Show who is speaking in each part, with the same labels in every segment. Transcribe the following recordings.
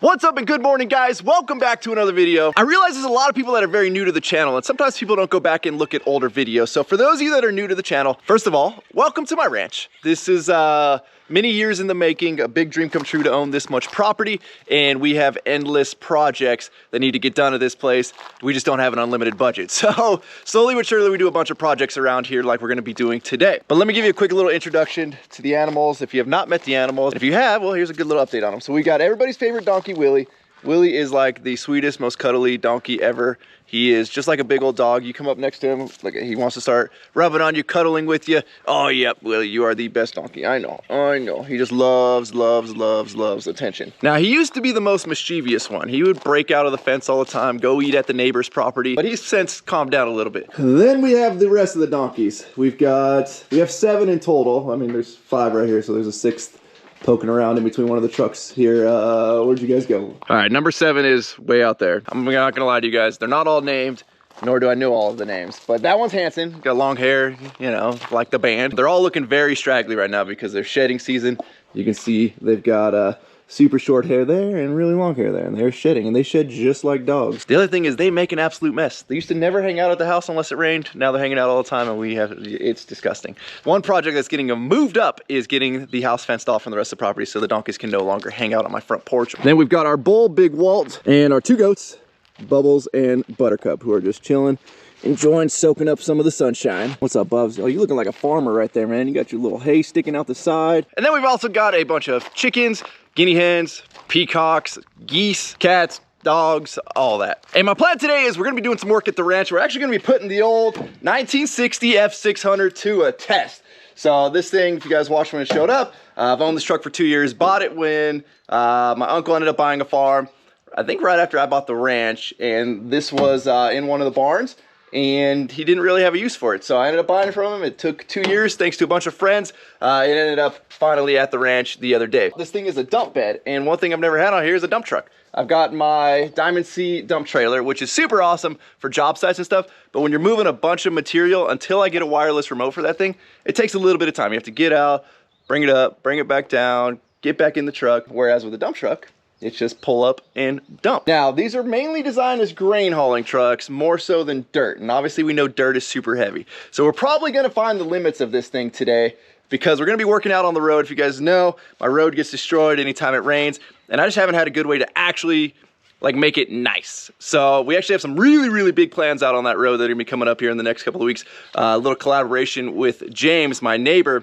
Speaker 1: What's up and good morning, guys? Welcome back to another video. I realize there's a lot of people that are very new to the channel, and sometimes people don't go back and look at older videos. So for those of you that are new to the channel, first of all, welcome to my ranch. This is many years in the making, a big dream come true to own this much property, and we have endless projects that need to get done at this place. We just don't have an unlimited budget. So slowly but surely we do a bunch of projects around here like we're gonna be doing today. But let me give you a quick little introduction to the animals if you have not met the animals. If you have, well, here's a good little update on them. So we got everybody's favorite donkey, Willie. Willie is like the sweetest, most cuddly donkey ever. He is just like a big old dog. You come up next to him, like he wants to start rubbing on you, cuddling with you. Oh, yep, Willie, you are the best donkey. I know. He just loves attention. Now, he used to be the most mischievous one. He would break out of the fence all the time, go eat at the neighbor's property, but he's since calmed down a little bit. Then we have the rest of the donkeys. We have 7 in total. I mean, there's 5 right here, so there's a 6th poking around in between one of the trucks here. Where'd you guys go? All right, number 7 is way out there. I'm not gonna lie to you guys, they're not all named, nor do I know all of the names, but that one's Hanson, got long hair, you know, like the band. They're all looking very straggly right now because they're shedding season. You can see they've got super short hair there and really long hair there, and they're shedding, and they shed just like dogs. The other thing is they make an absolute mess. They used to never hang out at the house unless it rained. Now they're hanging out all the time, and it's disgusting. One project that's getting moved up is getting the house fenced off from the rest of the property so the donkeys can no longer hang out on my front porch. Then we've got our bull, Big Walt, and our 2 goats, Bubbles and Buttercup, who are just chilling, enjoying soaking up some of the sunshine. What's up, Bubs? Oh, you looking like a farmer right there, man. You got your little hay sticking out the side. And then we've also got a bunch of chickens, guinea hens, peacocks, geese, cats, dogs, all that. And my plan today is we're gonna be doing some work at the ranch. We're actually gonna be putting the old 1960 F600 to a test. So this thing, if you guys watched when it showed up, I've owned this truck for 2 years, bought it when my uncle ended up buying a farm, I think right after I bought the ranch, and this was in one of the barns, and he didn't really have a use for it. So I ended up buying it from him. It took 2 years, thanks to a bunch of friends. It ended up finally at the ranch the other day. This thing is a dump bed, and one thing I've never had on here is a dump truck. I've got my Diamond C dump trailer, which is super awesome for job sites and stuff, but when you're moving a bunch of material, until I get a wireless remote for that thing, it takes a little bit of time. You have to get out, bring it up, bring it back down, get back in the truck, whereas with a dump truck, it's just pull up and dump. Now, these are mainly designed as grain hauling trucks, more so than dirt. And obviously we know dirt is super heavy. So we're probably gonna find the limits of this thing today because we're gonna be working out on the road. If you guys know, my road gets destroyed anytime it rains, and I just haven't had a good way to actually like make it nice. So we actually have some really big plans out on that road that are gonna be coming up here in the next couple of weeks. A little collaboration with James, my neighbor.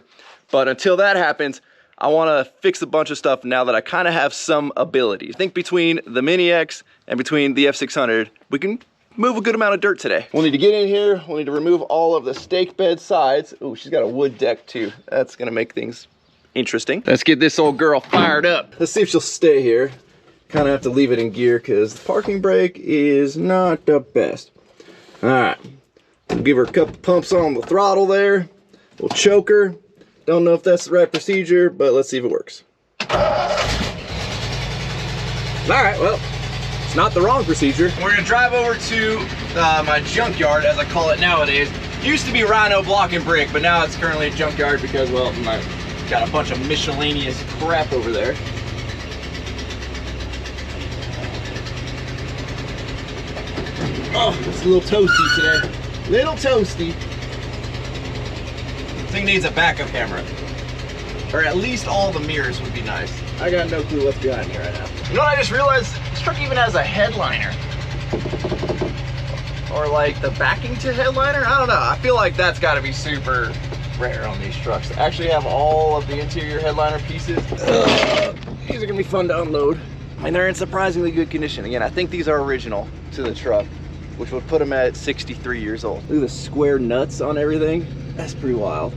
Speaker 1: But until that happens, I want to fix a bunch of stuff now that I kind of have some ability. I think between the Mini X and between the F600, we can move a good amount of dirt today. We'll need to get in here. We'll need to remove all of the stake bed sides. Oh, she's got a wood deck too. That's going to make things interesting. Let's get this old girl fired up. Let's see if she'll stay here. Kind of have to leave it in gear because the parking brake is not the best. All right. We'll give her a couple pumps on the throttle there. We'll choke her. Don't know if that's the right procedure, but let's see if it works. All right, well, it's not the wrong procedure. We're gonna drive over to my junkyard, as I call it nowadays. Used to be Rhino Block and Brick, but now it's currently a junkyard because, well, I've got a bunch of miscellaneous crap over there. Oh, it's a little toasty today. Little toasty. Thing needs a backup camera, or at least all the mirrors would be nice. I got no clue what's behind me right now. You know what I just realized? This truck even has a headliner, or like the backing to headliner. I don't know. I feel like that's got to be super rare on these trucks. To actually have all of the interior headliner pieces. These are gonna be fun to unload, and they're in surprisingly good condition. Again, I think these are original to the truck, which would put them at 63 years old. Look at the square nuts on everything. That's pretty wild.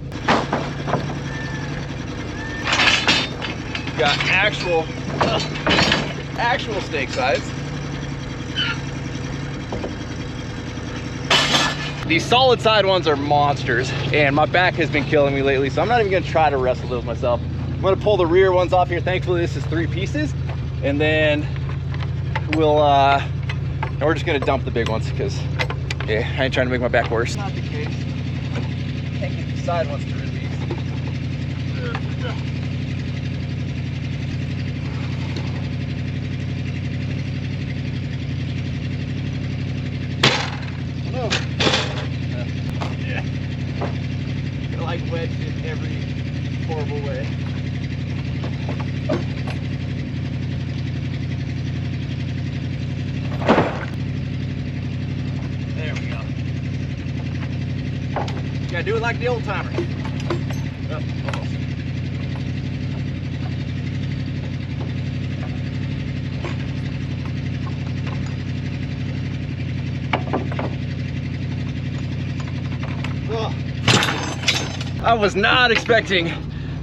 Speaker 1: Got actual stake size. These solid side ones are monsters, and my back has been killing me lately, so I'm not even gonna try to wrestle those myself. I'm gonna pull the rear ones off here. Thankfully, this is 3 pieces, and then we're just gonna dump the big ones because, yeah, I ain't trying to make my back worse. Not the case. Can't get the side ones to release. Do it like the old timer. Oh, almost. Oh. I was not expecting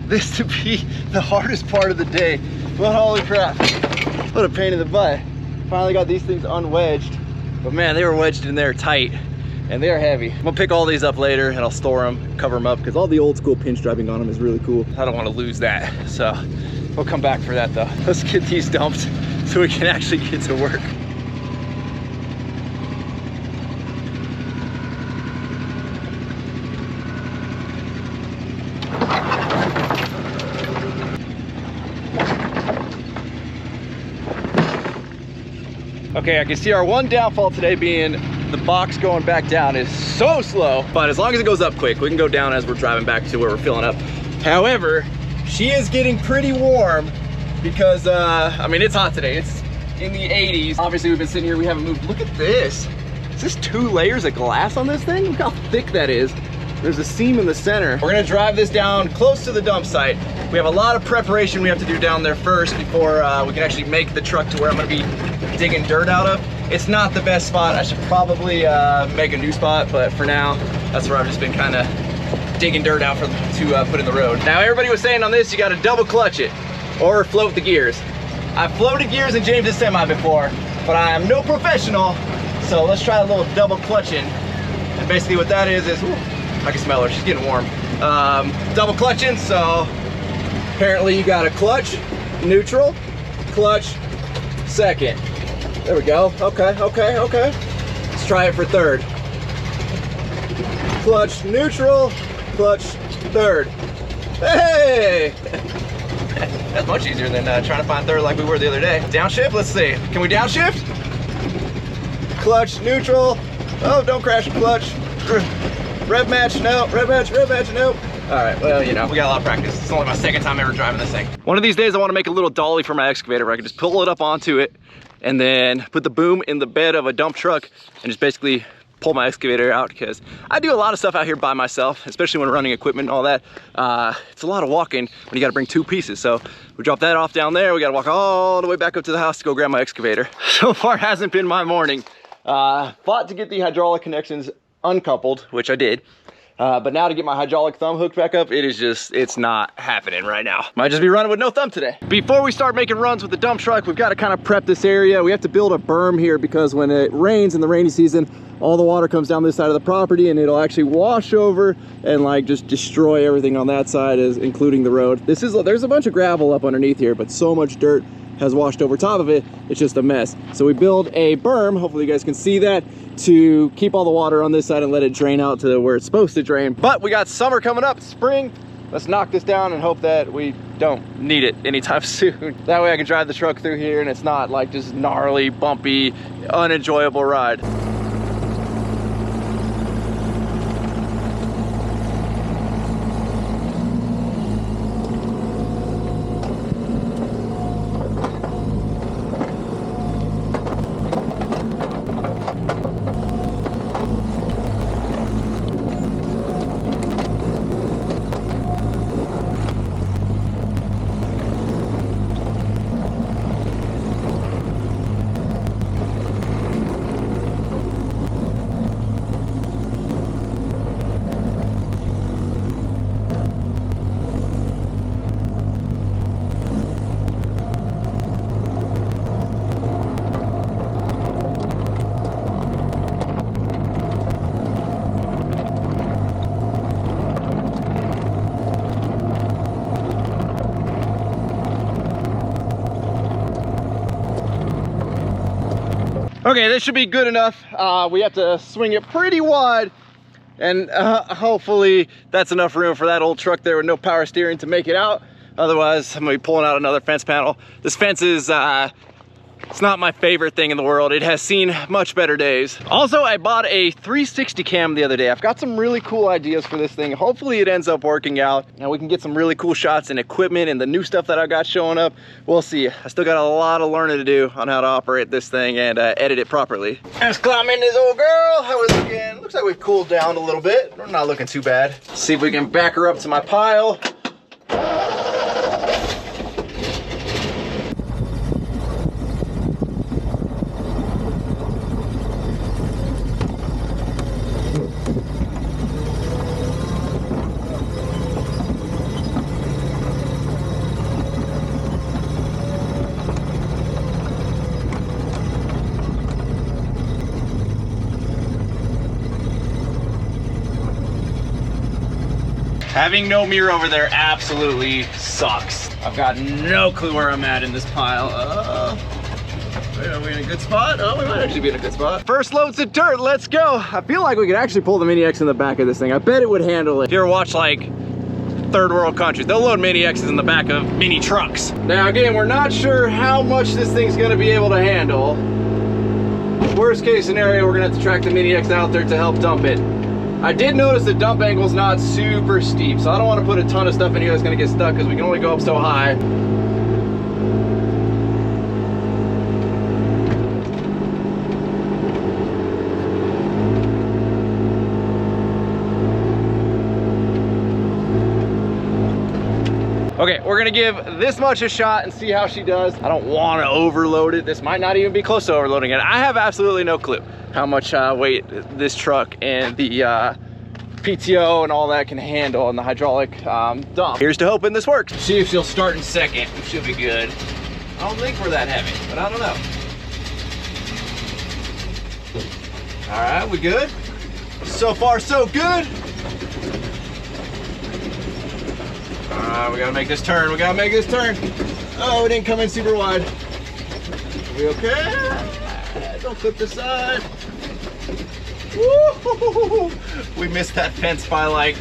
Speaker 1: this to be the hardest part of the day, but holy crap, what a pain in the butt. Finally got these things unwedged, but man, they were wedged in there tight and they're heavy. I'm gonna pick all these up later and I'll store them, cover them up, because all the old school pinch driving on them is really cool. I don't want to lose that, so we'll come back for that though. Let's get these dumped so we can actually get to work. Okay, I can see our one downfall today being the box going back down is so slow, but as long as it goes up quick, we can go down as we're driving back to where we're filling up. However, she is getting pretty warm because, I mean, it's hot today. It's in the 80s. Obviously, we've been sitting here, we haven't moved. Look at this. Is this 2 layers of glass on this thing? Look how thick that is. There's a seam in the center. We're gonna drive this down close to the dump site. We have a lot of preparation we have to do down there first before we can actually make the truck to where I'm gonna be digging dirt out of. It's not the best spot. I should probably make a new spot, but for now, that's where I've just been kind of digging dirt out to put in the road. Now, everybody was saying on this, you gotta double clutch it or float the gears. I've floated gears in James's semi before, but I am no professional, so let's try a little double clutching. And basically what that is ooh, I can smell her, she's getting warm. Double clutching, so apparently you gotta clutch, neutral, clutch, second. There we go. Okay. Let's try it for third. Clutch, neutral, clutch, third. Hey! That's much easier than trying to find third like we were the other day. Downshift, let's see. Can we downshift? Clutch, neutral. Oh, don't crash, clutch. Rev match, no. Rev match, no. All right, well, you know, we got a lot of practice. It's only my second time ever driving this thing. One of these days I want to make a little dolly for my excavator where I can just pull it up onto it and then put the boom in the bed of a dump truck and just basically pull my excavator out, because I do a lot of stuff out here by myself, especially when running equipment and all that. It's a lot of walking when you got to bring 2 pieces. So we drop that off down there. We got to walk all the way back up to the house to go grab my excavator. So far hasn't been my morning. Fought to get the hydraulic connections uncoupled, which I did. But now to get my hydraulic thumb hooked back up, it's not happening right now. Might just be running with no thumb today. Before we start making runs with the dump truck, we've got to kind of prep this area. We have to build a berm here because when it rains in the rainy season, all the water comes down this side of the property and it'll actually wash over and like just destroy everything on that side, including the road. There's a bunch of gravel up underneath here, but so much dirt has washed over top of it, it's just a mess. So we build a berm, hopefully you guys can see that, to keep all the water on this side and let it drain out to where it's supposed to drain. But we got summer coming up, spring. Let's knock this down and hope that we don't need it anytime soon. That way I can drive the truck through here and it's not like just gnarly, bumpy, unenjoyable ride. Okay, this should be good enough. We have to swing it pretty wide, and hopefully that's enough room for that old truck there with no power steering to make it out. Otherwise, I'm gonna be pulling out another fence panel. This fence is It's not my favorite thing in the world. It has seen much better days. Also, I bought a 360 cam the other day. I've got some really cool ideas for this thing. Hopefully it ends up working out and we can get some really cool shots and equipment and the new stuff that I got showing up. We'll see. I still got a lot of learning to do on how to operate this thing and edit it properly. Let's climb in this old girl. How is it looking? Looks like we've cooled down a little bit. We're not looking too bad. Let's see if we can back her up to my pile. Having no mirror over there absolutely sucks. I've got no clue where I'm at in this pile. Are we in a good spot? Oh, we might actually be in a good spot. First loads of dirt, let's go. I feel like we could actually pull the Mini X in the back of this thing. I bet it would handle it. If you ever watch like third world countries, they'll load Mini X's in the back of mini trucks. Now again, we're not sure how much this thing's gonna be able to handle. Worst case scenario, we're gonna have to track the Mini X out there to help dump it. I did notice the dump angle's not super steep, so I don't want to put a ton of stuff in here that's going to get stuck because we can only go up so high. Okay, we're gonna give this much a shot and see how she does. I don't want to overload it. This might not even be close to overloading it. I have absolutely no clue how much weight this truck and the PTO and all that can handle and the hydraulic dump. Here's to hoping this works. See if she'll start in second. She'll be good. I don't think we're that heavy, but I don't know. All right, we good? So far, so good. We gotta make this turn. We gotta make this turn. Oh, it didn't come in super wide. Are we okay? Don't flip the side. Woo! We missed that fence by like,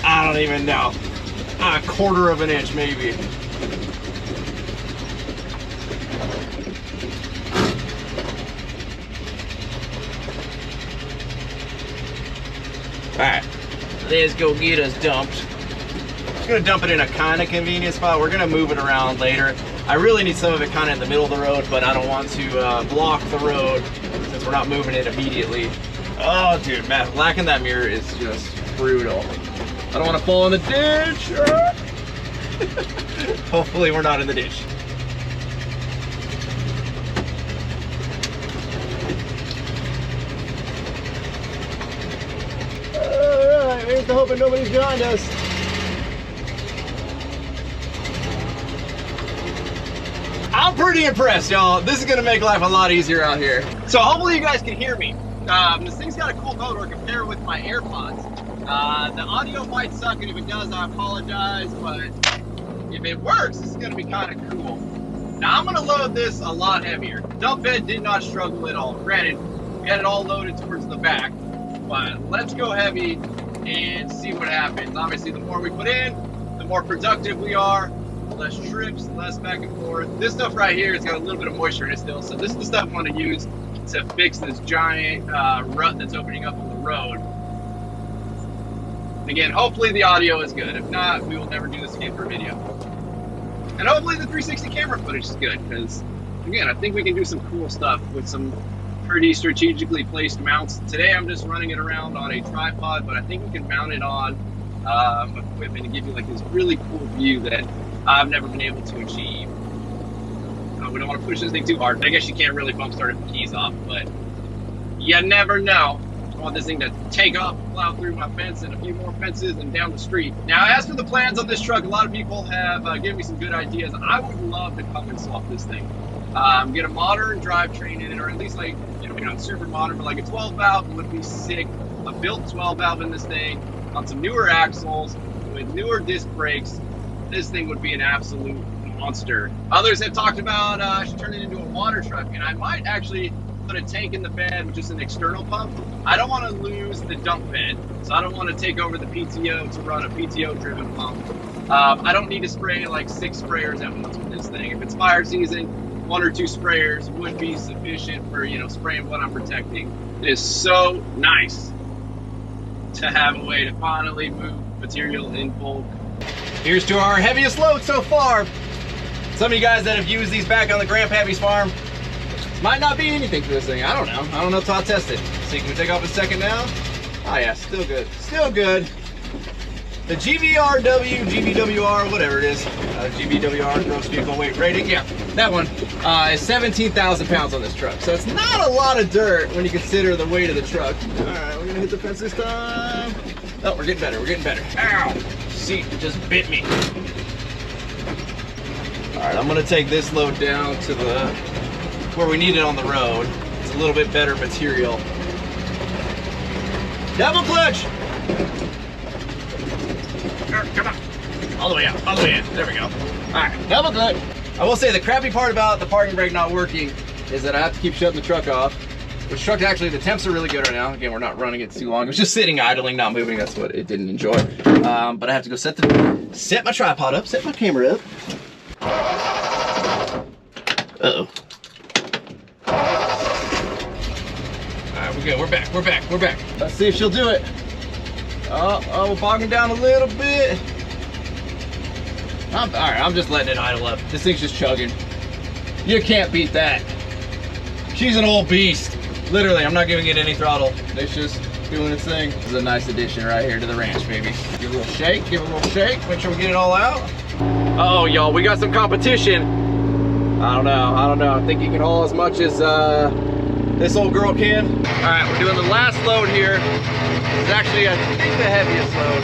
Speaker 1: I don't even know, a quarter of an inch maybe. All right, let's go get us dumped. I'm gonna dump it in a kind of convenient spot. We're gonna move it around later. I really need some of it kind of in the middle of the road, but I don't want to block the road since we're not moving it immediately. Oh, dude, man, lacking that mirror is just brutal. I don't want to fall in the ditch. Hopefully we're not in the ditch. All right, here's to hoping nobody's behind us. I'm pretty impressed, y'all. This is gonna make life a lot easier out here. So hopefully you guys can hear me. This thing's got a cool motor compared with my AirPods. The audio might suck, and if it does, I apologize, but if it works, it's gonna be kind of cool. Now I'm gonna load this a lot heavier. Dump bed did not struggle at all. Granted, we had it all loaded towards the back, but let's go heavy and see what happens. Obviously, the more we put in, the more productive we are. Less trips, less back and forth. This stuff right here has got a little bit of moisture in it still, so this is the stuff I want to use to fix this giant rut that's opening up on the road. Again, hopefully the audio is good. If not, we will never do this again for a video. And hopefully the 360 camera footage is good, because again, I think we can do some cool stuff with some pretty strategically placed mounts. Today I'm just running it around on a tripod, but I think we can mount it on equipment and give you like this really cool view that I've never been able to achieve. We don't want to push this thing too hard. I guess you can't really bump start it with keys off, but you never know. I want this thing to take off, plow through my fence and a few more fences and down the street. Now, as for the plans on this truck, a lot of people have given me some good ideas. I would love to come and swap this thing. Get a modern drivetrain in it, or at least like, not super modern, but like a 12 valve would be sick. A built 12 valve in this thing on some newer axles with newer disc brakes. This thing would be an absolute monster. Others have talked about I should turn it into a water truck, and I might actually put a tank in the bed with just an external pump. I don't want to lose the dump bed, so I don't want to take over the PTO to run a PTO driven pump. I don't need to spray like 6 sprayers at once with this thing. If it's fire season,
Speaker 2: 1 or 2 sprayers would be sufficient for, you know, spraying what I'm protecting. It is so nice to have a way to finally move material in bulk.
Speaker 1: Here's to our heaviest load so far. Some of you guys that have used these back on the Grandpappy's farm, this might not be anything for this thing. I don't know. I don't know till I test it. See, can we take off a second now? Oh yeah, still good. Still good. The GVRW, GVWR, whatever it is, GVWR, gross vehicle weight rating, yeah, that one is 17,000 pounds on this truck. So it's not a lot of dirt when you consider the weight of the truck. All right, we're gonna hit the fence this time. Oh, we're getting better, we're getting better. Ow, seat just bit me. All right, I'm gonna take this load down to the, where we need it on the road. It's a little bit better material. Double clutch. Come on. All the way out, all the way in. There we go. All right, double clutch. I will say the crappy part about the parking brake not working is that I have to keep shutting the truck off. Which truck actually, the temps are really good right now. Again, we're not running it too long. It was just sitting, idling, not moving. That's what it didn't enjoy. But I have to go set my tripod up, set my camera up. Uh-oh. All right, we're good. We're back. We're back. We're back. Let's see if she'll do it. Oh, we're bogging down a little bit. All right, I'm just letting it idle up. This thing's just chugging. You can't beat that. She's an old beast. Literally, I'm not giving it any throttle. It's just doing its thing. This is a nice addition right here to the ranch, baby. Give it a little shake, give it a little shake. Make sure we get it all out. Uh oh, y'all, we got some competition. I don't know. I think you can haul as much as this old girl can. All right, we're doing the last load here. It's actually, I think, the heaviest load.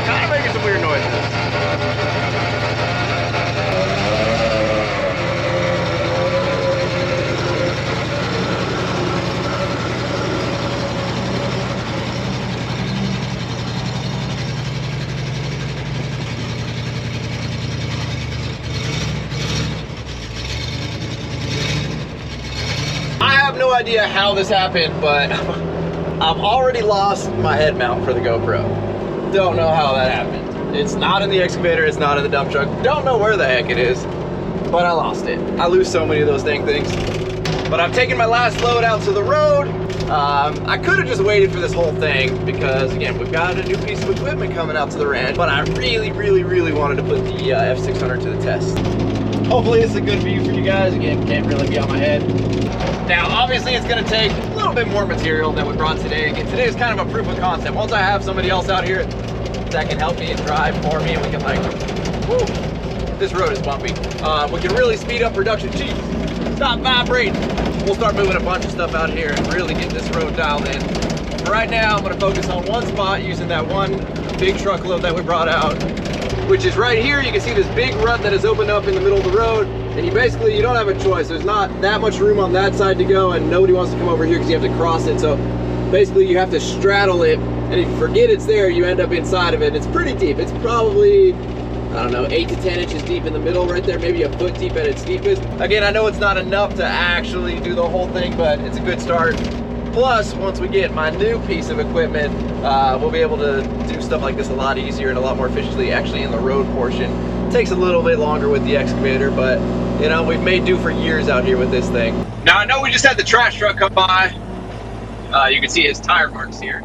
Speaker 1: Kind of making some weird noises. I have no idea how this happened, but I've already lost my head mount for the GoPro. Don't know how that happened. It's not in the excavator, it's not in the dump truck. Don't know where the heck it is, but I lost it. I lose so many of those dang things. But I've taken my last load out to the road. I could have just waited for this whole thing because, again, we've got a new piece of equipment coming out to the ranch, but I really, really, really wanted to put the f600 to the test. Hopefully it's a good view for you guys. Again, can't really be on my head. Now, obviously it's gonna take a little bit more material than we brought today. Again, today is kind of a proof of concept. Once I have somebody else out here that can help me and drive for me, and we can like, whoo, this road is bumpy. We can really speed up production. Geez, stop vibrating. We'll start moving a bunch of stuff out here and really get this road dialed in. For right now, I'm gonna focus on one spot using that one big truckload that we brought out, which is right here. You can see this big rut that is opened up in the middle of the road. And you don't have a choice. There's not that much room on that side to go, and nobody wants to come over here because you have to cross it. So basically you have to straddle it, and if you forget it's there, you end up inside of it. It's pretty deep. It's probably, I don't know, 8 to 10 inches deep in the middle right there, maybe a foot deep at its deepest. Again, I know it's not enough to actually do the whole thing, but it's a good start. Plus, once we get my new piece of equipment, we'll be able to do stuff like this a lot easier and a lot more efficiently actually in the road portion. It takes a little bit longer with the excavator, but you know, we've made do for years out here with this thing. Now, I know we just had the trash truck come by. You can see his tire marks here.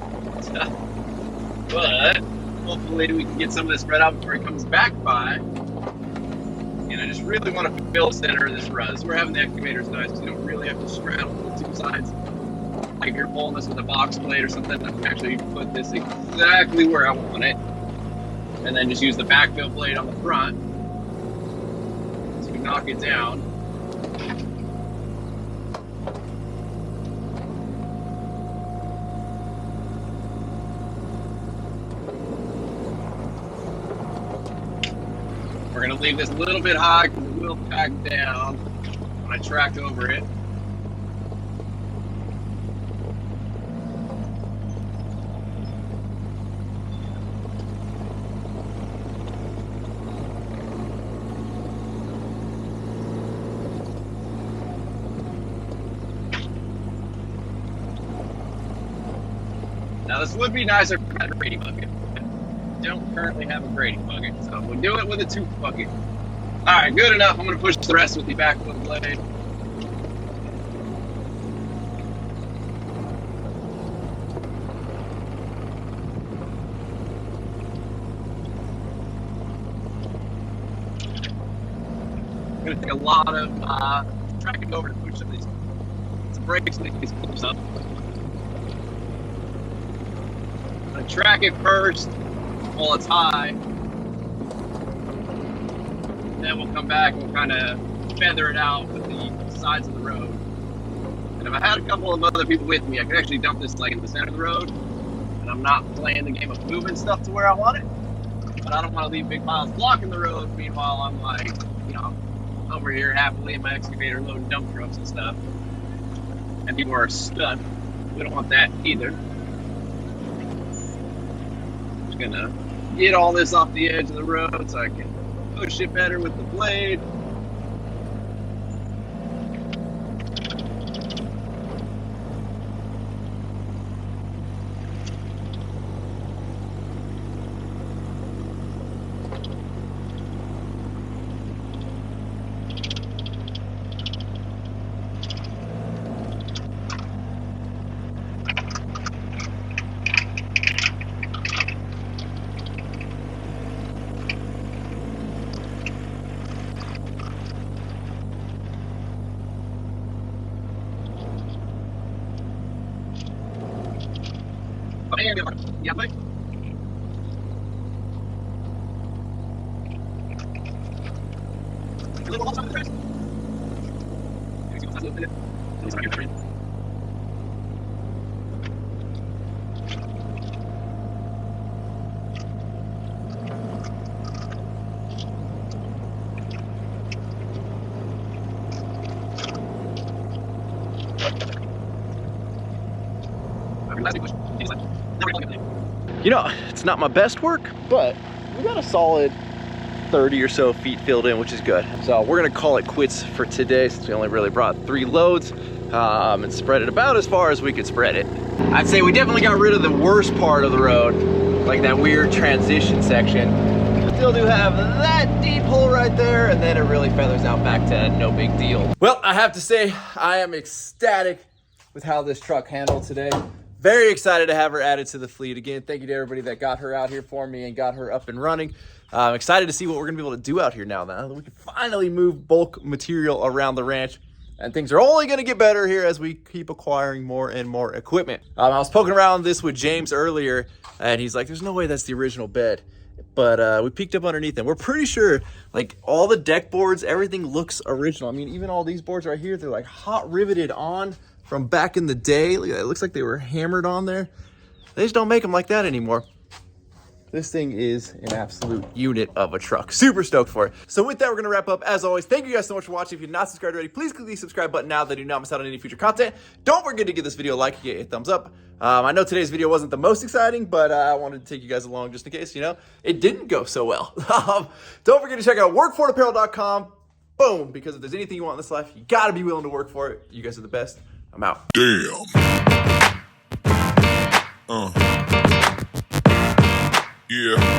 Speaker 1: But hopefully we can get some of this spread out before he comes back by. And I just really want to fill the center of this rut. We're having the excavators nice because you don't really have to straddle the two sides. Like if you're pulling this with a box blade or something, I can actually put this exactly where I want it. And then just use the backfill blade on the front to knock it down. We're gonna leave this a little bit high because it will pack down when I track over it. Now this would be nicer if I had a grading bucket. I don't currently have a grading bucket, so we'll do it with a tooth bucket.
Speaker 2: All right, good enough. I'm gonna push the rest with the back of the blade. I'm gonna take a lot of tracking over to push some of these brakes and these clips up. I'm gonna track it first while it's high. Then we'll come back and we'll kind of feather it out with the sides of the road. And if I had a couple of other people with me, I could actually dump this like in the center of the road. And I'm not playing the game of moving stuff to where I want it. But I don't want to leave big piles blocking the road. Meanwhile, I'm like, you know, over here happily in my excavator loading dump trucks and stuff. And people are stuck. We don't want that either. Just gonna get all this off the edge of the road so I can push it better with the blade. Yeah, but
Speaker 1: You know, it's not my best work, but we got a solid 30 or so feet filled in, which is good. So we're gonna call it quits for today since we only really brought 3 loads and spread it about as far as we could spread it. I'd say we definitely got rid of the worst part of the road, like that weird transition section. We still do have that deep hole right there, and then it really feathers out back to no big deal. Well, I have to say, I am ecstatic with how this truck handled today. Very excited to have her added to the fleet. Again, thank you to everybody that got her out here for me and got her up and running. I'm excited to see what we're gonna be able to do out here now that we can finally move bulk material around the ranch. And things are only gonna get better here as we keep acquiring more and more equipment. I was poking around this with James earlier, and he's like, there's no way that's the original bed. But we peeked up underneath and we're pretty sure like all the deck boards, everything looks original. I mean, even all these boards right here, they're like hot riveted on from back in the day. It looks like they were hammered on there. They just don't make them like that anymore. This thing is an absolute unit of a truck. Super stoked for it. So with that, we're gonna wrap up. As always, thank you guys so much for watching. If you're not subscribed already, please click the subscribe button now that you do not miss out on any future content. Don't forget to give this video a like, get a thumbs up. I know today's video wasn't the most exciting, but I wanted to take you guys along just in case, you know, it didn't go so well. Don't forget to check out workforapparel.com. Boom, because if there's anything you want in this life, you gotta be willing to work for it. You guys are the best. I'm out.
Speaker 3: Damn. Yeah.